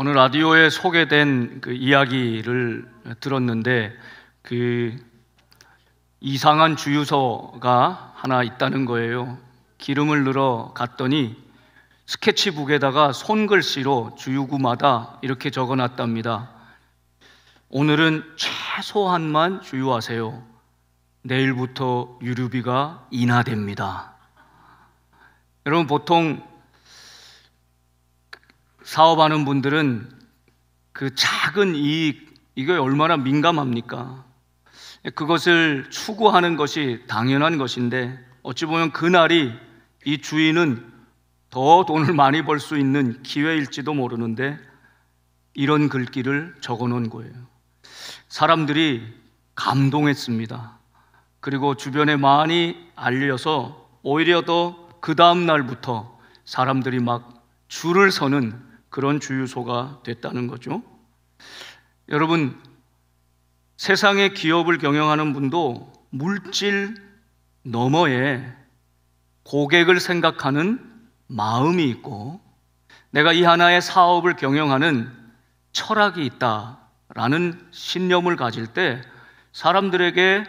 어느 라디오에 소개된 그 이야기를 들었는데, 그 이상한 주유소가 하나 있다는 거예요. 기름을 넣으러 갔더니 스케치북에다가 손글씨로 주유구마다 이렇게 적어놨답니다. 오늘은 최소한만 주유하세요. 내일부터 유류비가 인하됩니다. 여러분, 보통 사업하는 분들은 그 작은 이익, 이게 얼마나 민감합니까? 그것을 추구하는 것이 당연한 것인데, 어찌 보면 그날이 이 주인은 더 돈을 많이 벌 수 있는 기회일지도 모르는데 이런 글귀를 적어 놓은 거예요. 사람들이 감동했습니다. 그리고 주변에 많이 알려서 오히려 더 그 다음 날부터 사람들이 막 줄을 서는 그런 주유소가 됐다는 거죠. 여러분, 세상의 기업을 경영하는 분도 물질 너머에 고객을 생각하는 마음이 있고, 내가 이 하나의 사업을 경영하는 철학이 있다라는 신념을 가질 때 사람들에게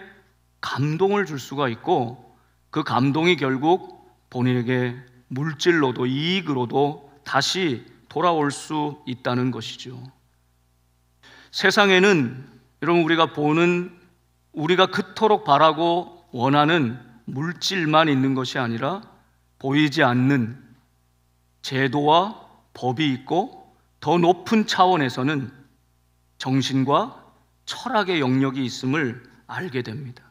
감동을 줄 수가 있고, 그 감동이 결국 본인에게 물질로도 이익으로도 다시 돌아올 수 있다는 것이죠. 세상에는 여러분, 우리가 그토록 바라고 원하는 물질만 있는 것이 아니라 보이지 않는 제도와 법이 있고, 더 높은 차원에서는 정신과 철학의 영역이 있음을 알게 됩니다.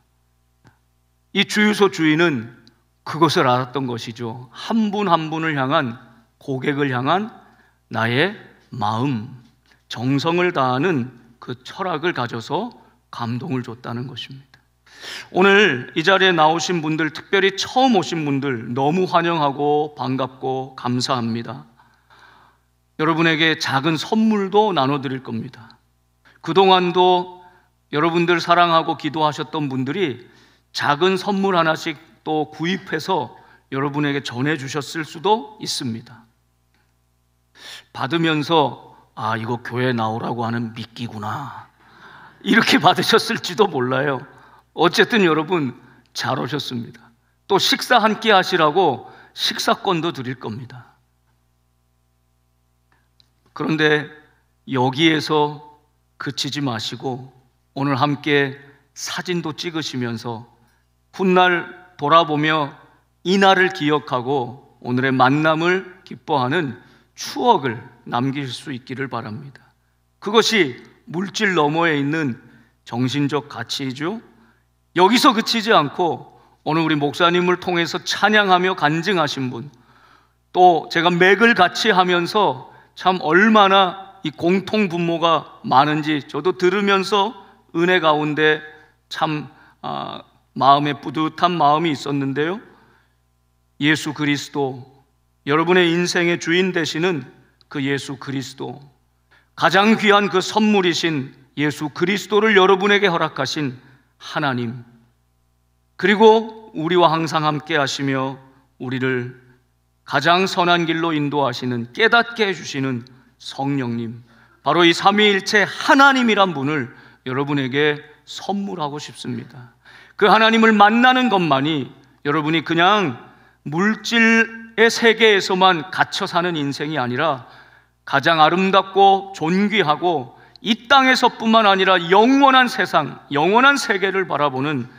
이 주유소 주인은 그것을 알았던 것이죠. 한 분 한 분을 향한, 고객을 향한 나의 마음, 정성을 다하는 그 철학을 가져서 감동을 줬다는 것입니다. 오늘 이 자리에 나오신 분들, 특별히 처음 오신 분들 너무 환영하고 반갑고 감사합니다. 여러분에게 작은 선물도 나눠드릴 겁니다. 그동안도 여러분들 사랑하고 기도하셨던 분들이 작은 선물 하나씩 또 구입해서 여러분에게 전해주셨을 수도 있습니다. 받으면서 이거 교회 나오라고 하는 미끼구나, 이렇게 받으셨을지도 몰라요. 어쨌든 여러분, 잘 오셨습니다. 또 식사 한 끼 하시라고 식사권도 드릴 겁니다. 그런데 여기에서 그치지 마시고 오늘 함께 사진도 찍으시면서 훗날 돌아보며 이날을 기억하고 오늘의 만남을 기뻐하는 추억을 남길 수 있기를 바랍니다. 그것이 물질 너머에 있는 정신적 가치이죠. 여기서 그치지 않고 오늘 우리 목사님을 통해서 찬양하며 간증하신 분, 또 제가 맥을 같이 하면서 참 얼마나 이 공통 분모가 많은지 저도 들으면서 은혜 가운데 참 마음에 뿌듯한 마음이 있었는데요. 예수 그리스도, 여러분의 인생의 주인 되시는 그 예수 그리스도, 가장 귀한 그 선물이신 예수 그리스도를 여러분에게 허락하신 하나님, 그리고 우리와 항상 함께 하시며 우리를 가장 선한 길로 인도하시는, 깨닫게 해주시는 성령님, 바로 이 삼위일체 하나님이란 분을 여러분에게 선물하고 싶습니다. 그 하나님을 만나는 것만이 여러분이 그냥 물질의 세계에서만 갇혀 사는 인생이 아니라 가장 아름답고 존귀하고 이 땅에서뿐만 아니라 영원한 세상, 영원한 세계를 바라보는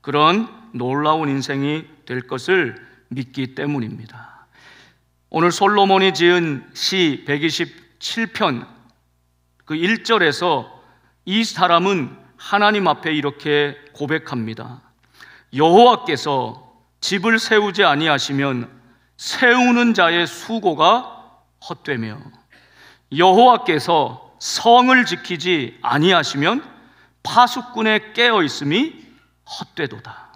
그런 놀라운 인생이 될 것을 믿기 때문입니다. 오늘 솔로몬이 지은 시 127편 그 1절에서 이 사람은 하나님 앞에 이렇게 고백합니다. 여호와께서 집을 세우지 아니하시면 세우는 자의 수고가 헛되며, 여호와께서 성을 지키지 아니하시면 파수꾼의 깨어 있음이 헛되도다.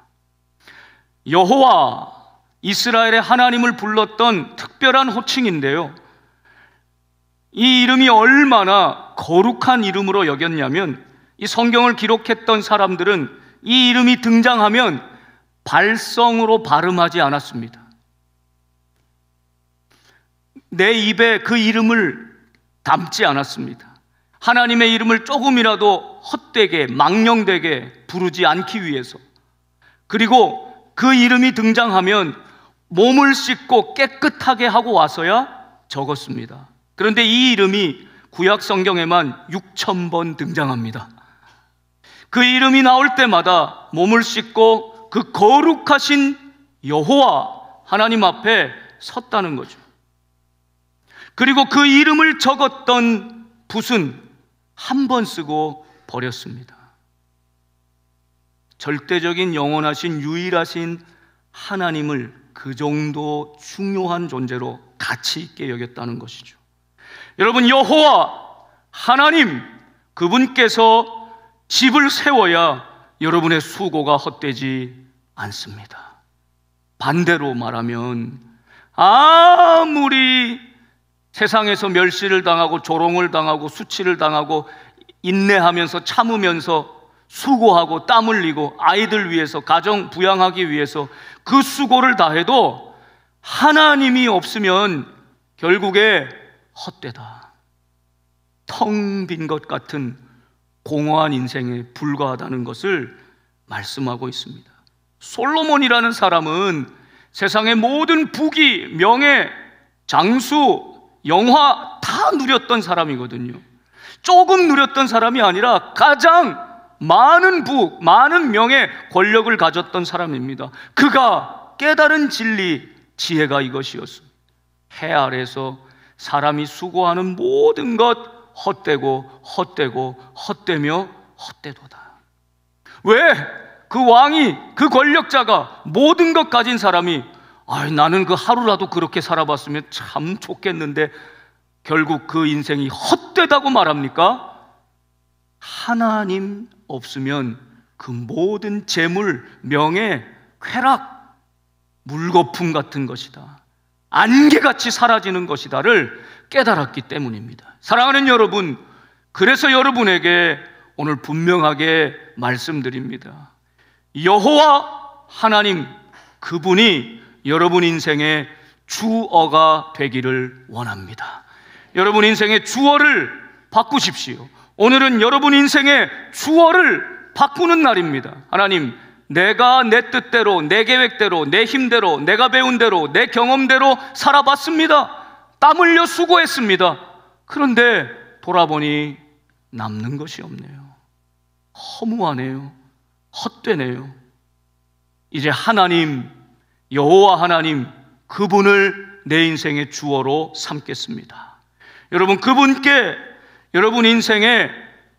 여호와, 이스라엘의 하나님을 불렀던 특별한 호칭인데요, 이 이름이 얼마나 거룩한 이름으로 여겼냐면, 이 성경을 기록했던 사람들은 이 이름이 등장하면 발성으로 발음하지 않았습니다. 내 입에 그 이름을 담지 않았습니다. 하나님의 이름을 조금이라도 헛되게 망령되게 부르지 않기 위해서, 그리고 그 이름이 등장하면 몸을 씻고 깨끗하게 하고 와서야 적었습니다. 그런데 이 이름이 구약 성경에만 6,000번 등장합니다. 그 이름이 나올 때마다 몸을 씻고 그 거룩하신 여호와 하나님 앞에 섰다는 거죠. 그리고 그 이름을 적었던 붓은 한 번 쓰고 버렸습니다. 절대적인 영원하신 유일하신 하나님을 그 정도 중요한 존재로 가치 있게 여겼다는 것이죠. 여러분, 여호와 하나님, 그분께서 집을 세워야 여러분의 수고가 헛되지 않습니다. 반대로 말하면 아무리 세상에서 멸시를 당하고 조롱을 당하고 수치를 당하고 인내하면서 참으면서 수고하고 땀 흘리고 아이들 위해서 가정 부양하기 위해서 그 수고를 다해도 하나님이 없으면 결국에 헛되다, 텅 빈 것 같은 공허한 인생에 불과하다는 것을 말씀하고 있습니다. 솔로몬이라는 사람은 세상의 모든 부귀, 명예, 장수, 영화 다 누렸던 사람이거든요. 조금 누렸던 사람이 아니라 가장 많은 부, 많은 명예, 권력을 가졌던 사람입니다. 그가 깨달은 진리, 지혜가 이것이었습니다. 해 아래서 사람이 수고하는 모든 것 헛되고 헛되고 헛되며 헛되도다. 왜? 그 왕이, 그 권력자가, 모든 것 가진 사람이 나는 그 하루라도 그렇게 살아봤으면 참 좋겠는데 결국 그 인생이 헛되다고 말합니까? 하나님 없으면 그 모든 재물, 명예, 쾌락, 물거품 같은 것이다, 안개같이 사라지는 것이다를 깨달았기 때문입니다. 사랑하는 여러분, 그래서 여러분에게 오늘 분명하게 말씀드립니다. 여호와 하나님, 그분이 여러분 인생의 주어가 되기를 원합니다. 여러분 인생의 주어를 바꾸십시오. 오늘은 여러분 인생의 주어를 바꾸는 날입니다. 하나님, 내가 내 뜻대로, 내 계획대로, 내 힘대로, 내가 배운 대로, 내 경험대로 살아봤습니다. 땀 흘려 수고했습니다. 그런데 돌아보니 남는 것이 없네요. 허무하네요. 헛되네요. 이제 하나님, 여호와 하나님, 그분을 내 인생의 주어로 삼겠습니다. 여러분, 그분께 여러분 인생의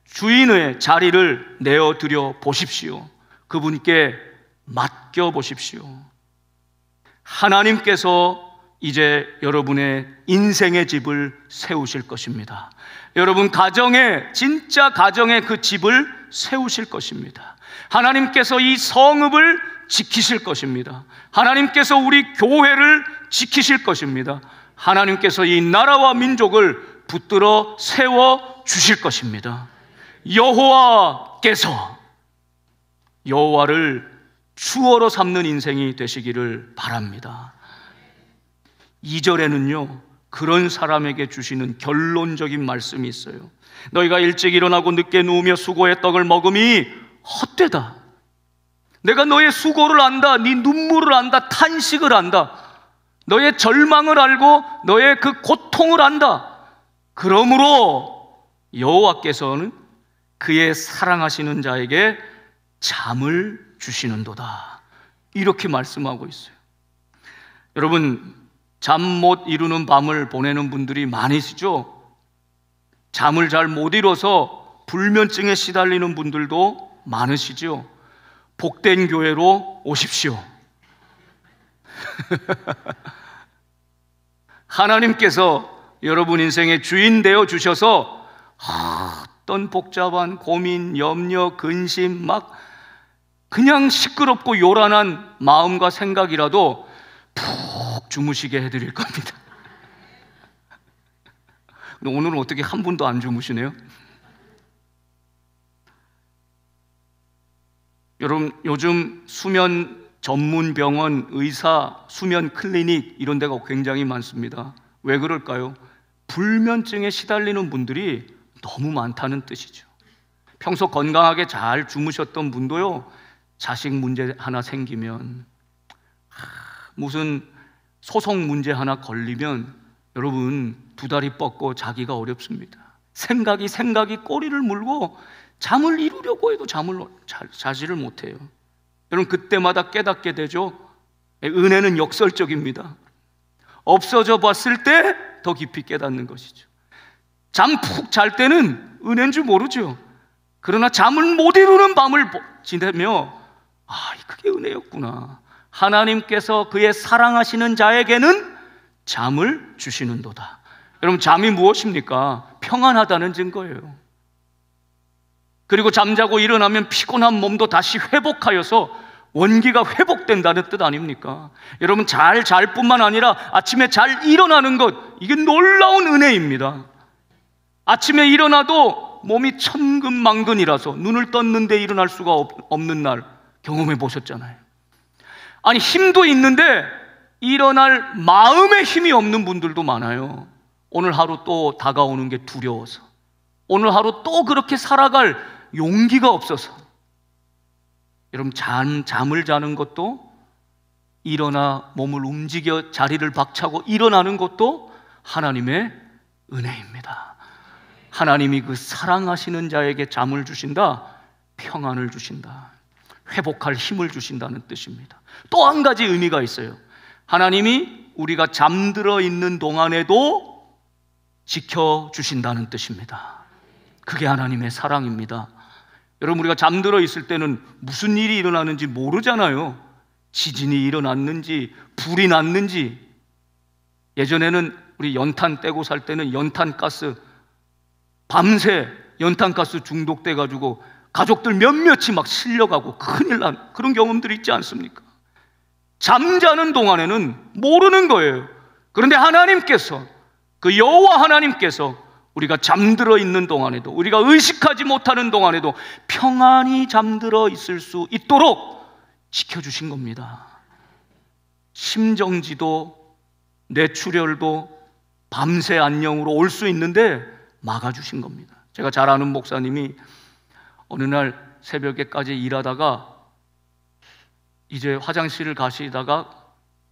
주인의 자리를 내어드려 보십시오. 그분께 맡겨 보십시오. 하나님께서 이제 여러분의 인생의 집을 세우실 것입니다. 여러분 가정에, 진짜 가정의 그 집을 세우실 것입니다. 하나님께서 이 성읍을 지키실 것입니다. 하나님께서 우리 교회를 지키실 것입니다. 하나님께서 이 나라와 민족을 붙들어 세워 주실 것입니다. 여호와께서, 여호와를 주어로 삼는 인생이 되시기를 바랍니다. 2절에는요 그런 사람에게 주시는 결론적인 말씀이 있어요. 너희가 일찍 일어나고 늦게 누우며 수고의 떡을 먹음이 헛되다. 내가 너의 수고를 안다, 네 눈물을 안다, 탄식을 안다, 너의 절망을 알고 너의 그 고통을 안다. 그러므로 여호와께서는 그의 사랑하시는 자에게 잠을 주시는도다, 이렇게 말씀하고 있어요. 여러분, 잠 못 이루는 밤을 보내는 분들이 많으시죠? 잠을 잘 못 이뤄서 불면증에 시달리는 분들도 많으시죠? 복된 교회로 오십시오. 하나님께서 여러분 인생의 주인 되어 주셔서 어떤 복잡한 고민, 염려, 근심, 막 그냥 시끄럽고 요란한 마음과 생각이라도 푹 주무시게 해드릴 겁니다. 근데 오늘은 어떻게 한 분도 안 주무시네요? 여러분, 요즘 수면 전문 병원, 의사, 수면 클리닉 이런 데가 굉장히 많습니다. 왜 그럴까요? 불면증에 시달리는 분들이 너무 많다는 뜻이죠. 평소 건강하게 잘 주무셨던 분도요, 자식 문제 하나 생기면, 무슨 소송 문제 하나 걸리면 여러분 두 다리 뻗고 자기가 어렵습니다. 생각이 꼬리를 물고 잠을 이루려고 해도 잠을 자지를 못해요. 여러분 그때마다 깨닫게 되죠. 은혜는 역설적입니다. 없어져 봤을 때 더 깊이 깨닫는 것이죠. 잠 푹 잘 때는 은혜인 줄 모르죠. 그러나 잠을 못 이루는 밤을 지내며 그게 은혜였구나. 하나님께서 그의 사랑하시는 자에게는 잠을 주시는도다. 여러분 잠이 무엇입니까? 평안하다는 증거예요. 그리고 잠자고 일어나면 피곤한 몸도 다시 회복하여서 원기가 회복된다는 뜻 아닙니까? 여러분 잘 뿐만 아니라 아침에 잘 일어나는 것, 이게 놀라운 은혜입니다. 아침에 일어나도 몸이 천근만근이라서 눈을 떴는데 일어날 수가 없는 날 경험해 보셨잖아요. 아니 힘도 있는데 일어날 마음의 힘이 없는 분들도 많아요. 오늘 하루 또 다가오는 게 두려워서, 오늘 하루 또 그렇게 살아갈 용기가 없어서. 여러분 잠을 자는 것도, 일어나 몸을 움직여 자리를 박차고 일어나는 것도 하나님의 은혜입니다. 하나님이 그 사랑하시는 자에게 잠을 주신다, 평안을 주신다, 회복할 힘을 주신다는 뜻입니다. 또 한 가지 의미가 있어요. 하나님이 우리가 잠들어 있는 동안에도 지켜주신다는 뜻입니다. 그게 하나님의 사랑입니다. 여러분 우리가 잠들어 있을 때는 무슨 일이 일어나는지 모르잖아요. 지진이 일어났는지 불이 났는지. 예전에는 우리 연탄 떼고 살 때는 연탄가스, 밤새 연탄가스 중독돼 가지고 가족들 몇몇이 막 실려가고 큰일 난 그런 경험들이 있지 않습니까? 잠자는 동안에는 모르는 거예요. 그런데 하나님께서, 그 여호와 하나님께서 우리가 잠들어 있는 동안에도, 우리가 의식하지 못하는 동안에도 평안히 잠들어 있을 수 있도록 지켜주신 겁니다. 심정지도 뇌출혈도 밤새 안녕으로 올 수 있는데 막아주신 겁니다. 제가 잘 아는 목사님이 어느 날 새벽에까지 일하다가 이제 화장실을 가시다가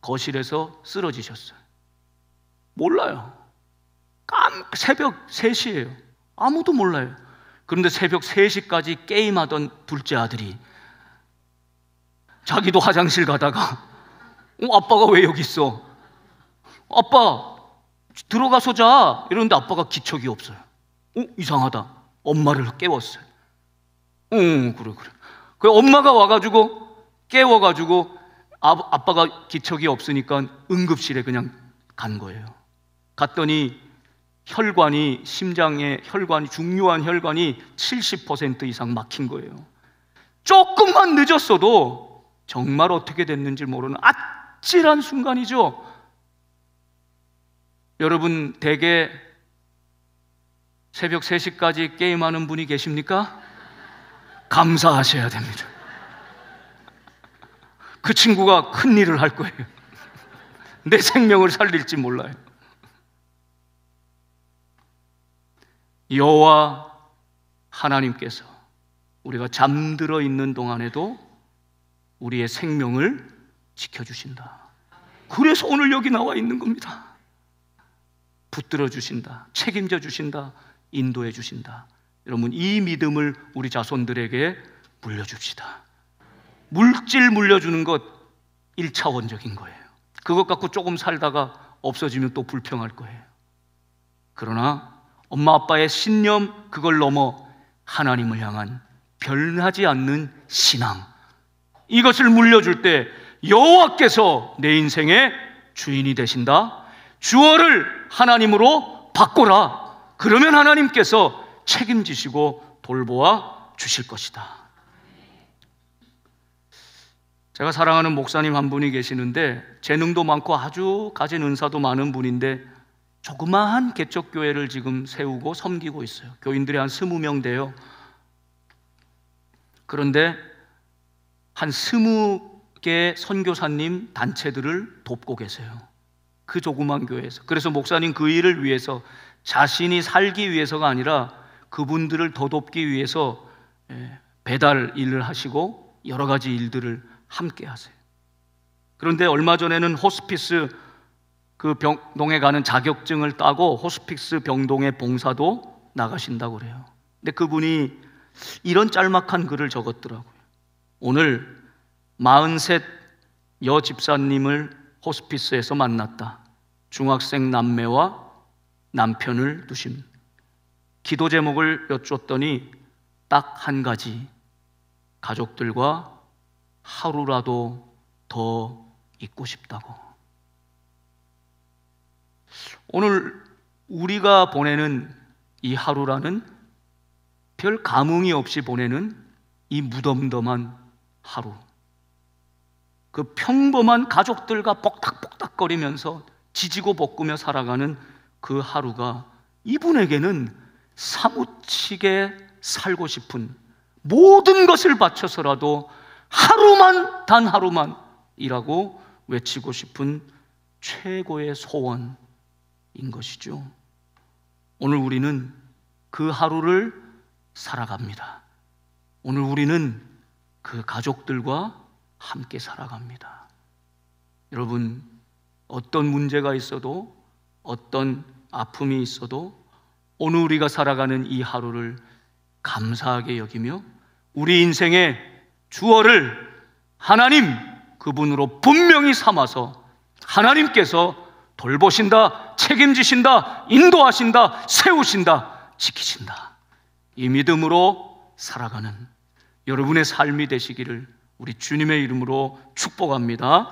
거실에서 쓰러지셨어요. 몰라요. 새벽 3시예요. 아무도 몰라요. 그런데 새벽 3시까지 게임하던 둘째 아들이 자기도 화장실 가다가 아빠가 왜 여기 있어? 아빠 들어가서 자. 이러는데 아빠가 기척이 없어요. 이상하다. 엄마를 깨웠어요. 그래. 그 엄마가 와가지고 깨워가지고 아빠가 기척이 없으니까 응급실에 그냥 간 거예요. 갔더니 혈관이, 심장의 혈관이, 중요한 혈관이 70% 이상 막힌 거예요. 조금만 늦었어도 정말 어떻게 됐는지 모르는 아찔한 순간이죠. 여러분 댁에 새벽 3시까지 게임하는 분이 계십니까? 감사하셔야 됩니다. 그 친구가 큰 일을 할 거예요. 내 생명을 살릴지 몰라요. 여호와 하나님께서 우리가 잠들어 있는 동안에도 우리의 생명을 지켜주신다. 그래서 오늘 여기 나와 있는 겁니다. 붙들어 주신다, 책임져 주신다, 인도해 주신다. 여러분 이 믿음을 우리 자손들에게 물려줍시다. 물질 물려주는 것 1차원적인 거예요. 그것 갖고 조금 살다가 없어지면 또 불평할 거예요. 그러나 엄마 아빠의 신념, 그걸 넘어 하나님을 향한 변하지 않는 신앙, 이것을 물려줄 때 여호와께서 내 인생의 주인이 되신다. 주어를 하나님으로 바꿔라. 그러면 하나님께서 책임지시고 돌보아 주실 것이다. 제가 사랑하는 목사님 한 분이 계시는데 재능도 많고 아주 가진 은사도 많은 분인데 조그마한 개척교회를 지금 세우고 섬기고 있어요. 교인들이 한 20명 돼요. 그런데 한 20개 선교사님 단체들을 돕고 계세요. 그 조그만 교회에서. 그래서 목사님 그 일을 위해서 자신이 살기 위해서가 아니라 그분들을 더 돕기 위해서 배달 일을 하시고 여러 가지 일들을 함께 하세요. 그런데 얼마 전에는 호스피스 그 병동에 가는 자격증을 따고 호스피스 병동의 봉사도 나가신다고 그래요. 근데 그분이 이런 짤막한 글을 적었더라고요. 오늘 43 여집사님을 호스피스에서 만났다. 중학생 남매와 남편을 두신. 기도 제목을 여쭈었더니 딱 한 가지, 가족들과 하루라도 더 있고 싶다고. 오늘 우리가 보내는 이 하루라는 별 감흥이 없이 보내는 이 무덤덤한 하루, 그 평범한 가족들과 뻑닥뻑닥거리면서 지지고 볶으며 살아가는 그 하루가 이분에게는 사무치게 살고 싶은, 모든 것을 바쳐서라도 하루만, 단 하루만이라고 외치고 싶은 최고의 소원인 것이죠. 오늘 우리는 그 하루를 살아갑니다. 오늘 우리는 그 가족들과 함께 살아갑니다. 여러분, 어떤 문제가 있어도, 어떤 아픔이 있어도 오늘 우리가 살아가는 이 하루를 감사하게 여기며 우리 인생의 주어를 하나님 그분으로 분명히 삼아서 하나님께서 돌보신다, 책임지신다, 인도하신다, 세우신다, 지키신다, 이 믿음으로 살아가는 여러분의 삶이 되시기를 우리 주님의 이름으로 축복합니다.